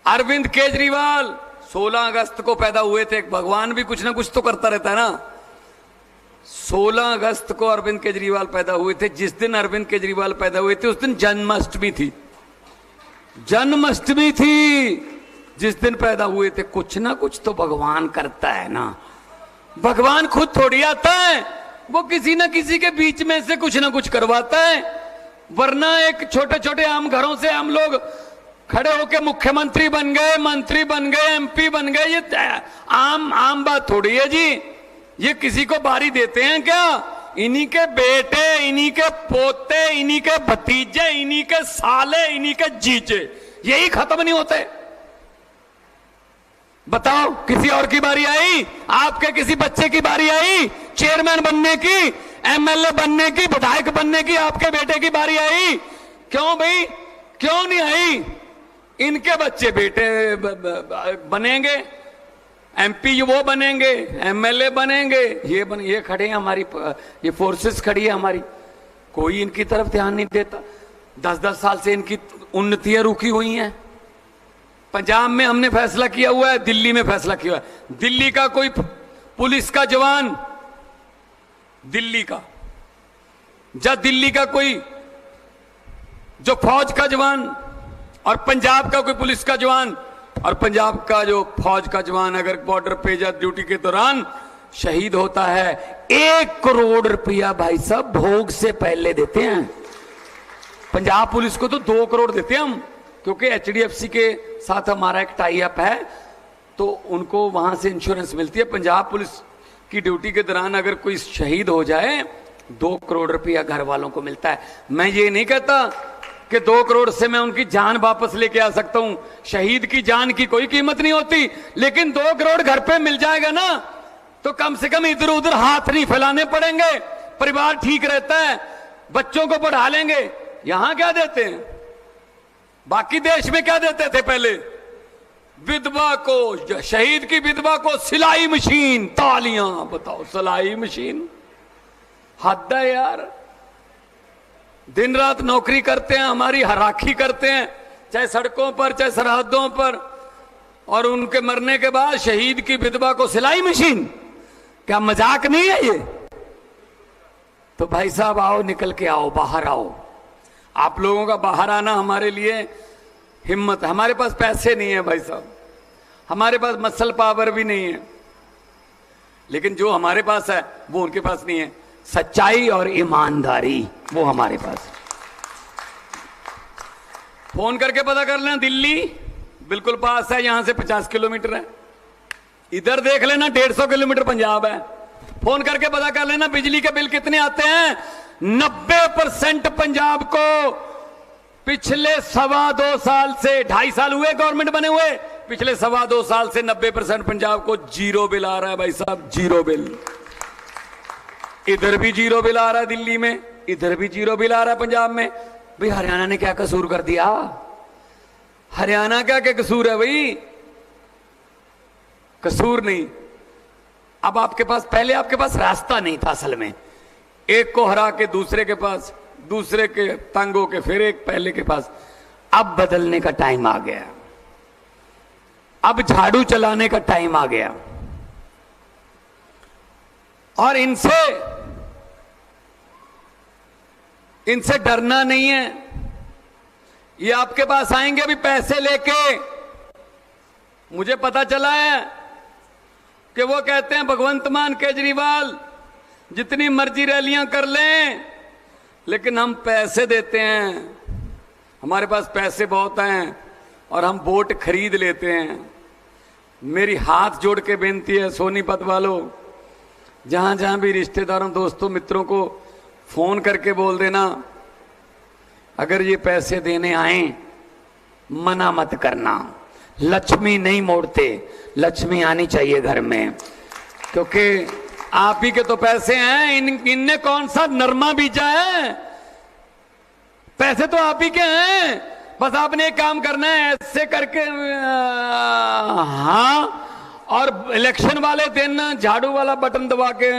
अरविंद केजरीवाल 16 अगस्त को पैदा हुए थे। भगवान भी कुछ ना कुछ तो करता रहता है ना। 16 अगस्त को अरविंद केजरीवाल पैदा हुए थे। जिस दिन अरविंद केजरीवाल पैदा हुए थे उस दिन जन्माष्टमी थी। जन्माष्टमी थी जिस दिन पैदा हुए थे। कुछ ना कुछ तो भगवान करता है ना। भगवान खुद थोड़ी आता है, वो किसी ना किसी के बीच में से कुछ ना कुछ करवाता है। वरना एक छोटे छोटे आम घरों से हम लोग खड़े होकर मुख्यमंत्री बन गए, मंत्री बन गए, एमपी बन गए, ये आम बात थोड़ी है जी। ये किसी को बारी देते हैं क्या? इन्हीं के बेटे, इन्हीं के पोते, इन्हीं के भतीजे, इन्हीं के साले, इन्हीं के जीजे, यही खत्म नहीं होते। बताओ किसी और की बारी आई? आपके किसी बच्चे की बारी आई चेयरमैन बनने की, एमएलए बनने की, विधायक बनने की? आपके बेटे की बारी आई? क्यों भाई, क्यों नहीं आई? इनके बच्चे बेटे बनेंगे, एमपी वो बनेंगे, एमएलए बनेंगे, ये खड़े हैं हमारी, ये फोर्सेस खड़ी है हमारी। कोई इनकी तरफ ध्यान नहीं देता। 10-10 साल से इनकी उन्नतियां रुकी हुई हैं। पंजाब में हमने फैसला किया हुआ है, दिल्ली में फैसला किया हुआ है। दिल्ली का कोई पुलिस का जवान, दिल्ली का दिल्ली का कोई जो फौज का जवान और पंजाब का कोई पुलिस का जवान और पंजाब का जो फौज का जवान अगर बॉर्डर पे या ड्यूटी के दौरान शहीद होता है, 1 करोड़ रुपया भाई साहब भोग से पहले देते हैं। पंजाब पुलिस को तो 2 करोड़ देते हैं हम, क्योंकि एचडीएफसी के साथ हमारा एक टाई अप है, तो उनको वहां से इंश्योरेंस मिलती है। पंजाब पुलिस की ड्यूटी के दौरान अगर कोई शहीद हो जाए 2 करोड़ रुपया घर वालों को मिलता है। मैं ये नहीं कहता कि 2 करोड़ से मैं उनकी जान वापस लेके आ सकता हूं। शहीद की जान की कोई कीमत नहीं होती, लेकिन 2 करोड़ घर पे मिल जाएगा ना, तो कम से कम इधर उधर हाथ नहीं फैलाने पड़ेंगे, परिवार ठीक रहता है, बच्चों को पढ़ा लेंगे। यहां क्या देते हैं? बाकी देश में क्या देते थे पहले? विधवा को, शहीद की विधवा को सिलाई मशीन, तालियां। बताओ, सिलाई मशीन, हद है यार। दिन रात नौकरी करते हैं, हमारी राखी करते हैं, चाहे सड़कों पर चाहे सरहदों पर, और उनके मरने के बाद शहीद की विधवा को सिलाई मशीन। क्या मजाक नहीं है ये? तो भाई साहब आओ, निकल के आओ, बाहर आओ। आप लोगों का बाहर आना हमारे लिए हिम्मत है। हमारे पास पैसे नहीं है भाई साहब, हमारे पास मसल पावर भी नहीं है, लेकिन जो हमारे पास है वो उनके पास नहीं है। सच्चाई और ईमानदारी वो हमारे पास। फोन करके पता कर लेना, दिल्ली बिल्कुल पास है, यहां से 50 किलोमीटर है। इधर देख लेना 150 किलोमीटर पंजाब है। फोन करके पता कर लेना बिजली के बिल कितने आते हैं। 90% पंजाब को पिछले 2.25 साल से, 2.5 साल हुए गवर्नमेंट बने हुए, पिछले 2.25 साल से 90% पंजाब को जीरो बिल आ रहा है भाई साहब, जीरो बिल। इधर भी जीरो बिल आ रहा है दिल्ली में, इधर भी जीरो बिल आ रहा है पंजाब में। भाई हरियाणा ने क्या कसूर कर दिया? हरियाणा का क्या कसूर है भाई? कसूर नहीं। अब आपके पास, पहले आपके पास रास्ता नहीं था असल में। एक को हरा के दूसरे के पास, दूसरे के तंग होके फिर एक पहले के पास। अब बदलने का टाइम आ गया, अब झाड़ू चलाने का टाइम आ गया। और इनसे डरना नहीं है। ये आपके पास आएंगे अभी पैसे लेके। मुझे पता चला है कि वो कहते हैं भगवंत मान केजरीवाल जितनी मर्जी रैलियां कर लें, लेकिन हम पैसे देते हैं, हमारे पास पैसे बहुत हैं और हम वोट खरीद लेते हैं। मेरी हाथ जोड़ के बेनती है सोनीपत वालों, जहां जहां भी रिश्तेदारों, दोस्तों, मित्रों को फोन करके बोल देना, अगर ये पैसे देने आए मना मत करना। लक्ष्मी नहीं मोड़ते, लक्ष्मी आनी चाहिए घर में, क्योंकि आप ही के तो पैसे हैं। इनने कौन सा नरमा बीजा है? पैसे तो आप ही के हैं, बस आपने एक काम करना है, ऐसे करके हाँ, और इलेक्शन वाले दिन झाड़ू वाला बटन दबा के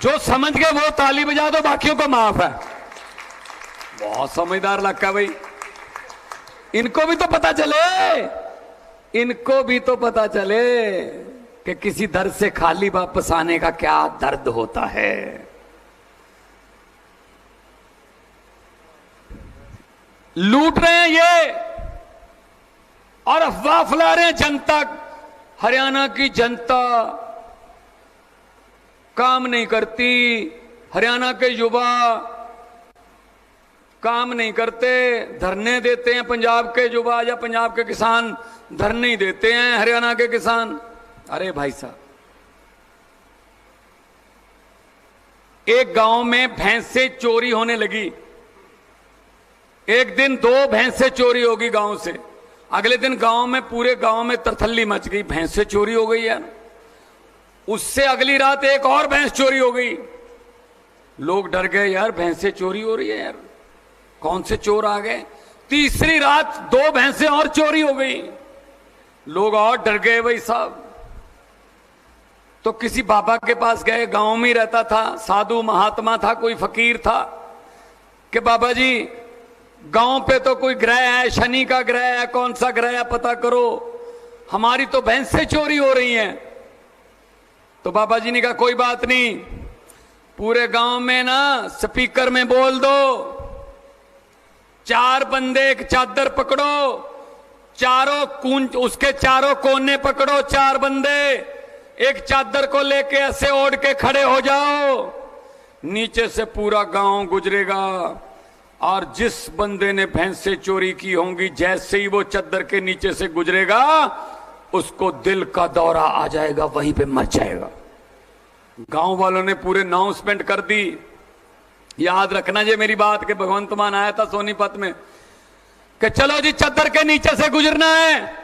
जो समझ गए वो ताली बजा दो, बाकियों को माफ है। बहुत समझदार लगता भाई। इनको भी तो पता चले, इनको भी तो पता चले कि किसी दर से खाली वापस आने का क्या दर्द होता है। लूट रहे हैं ये और अफवाह फैला रहे हैं जनता। हरियाणा की जनता काम नहीं करती, हरियाणा के युवा काम नहीं करते, धरने देते हैं। पंजाब के युवा या पंजाब के किसान धरने ही देते हैं, हरियाणा के किसान। अरे भाई साहब, एक गांव में भैंसें चोरी होने लगी। एक दिन 2 भैंसें चोरी होगी गांव से, अगले दिन गांव में, पूरे गांव में तरथल्ली मच गई, भैंसें चोरी हो गई यार। उससे अगली रात एक और भैंस चोरी हो गई। लोग डर गए, यार भैंसें चोरी हो रही है यार, कौन से चोर आ गए। तीसरी रात 2 भैंसें और चोरी हो गई। लोग और डर गए भाई साहब। तो किसी बाबा के पास गए, गांव में ही रहता था, साधु महात्मा था, कोई फकीर था, कि बाबा जी गांव पे तो कोई ग्रह है, शनि का ग्रह है, कौन सा ग्रह है पता करो, हमारी तो भैंसें चोरी हो रही हैं। तो बाबा जी ने कहा कोई बात नहीं, पूरे गांव में ना स्पीकर में बोल दो, 4 बंदे एक चादर पकड़ो, उसके चारों कोने पकड़ो, 4 बंदे एक चादर को लेके ऐसे ओढ़ के खड़े हो जाओ, नीचे से पूरा गांव गुजरेगा और जिस बंदे ने भैंसें चोरी की होंगी, जैसे ही वो चादर के नीचे से गुजरेगा उसको दिल का दौरा आ जाएगा, वहीं पे मर जाएगा। गांव वालों ने पूरे अनाउंसमेंट कर दी। याद रखना ये मेरी बात कि भगवंत मान आया था सोनीपत में कि चलो जी चादर के नीचे से गुजरना है,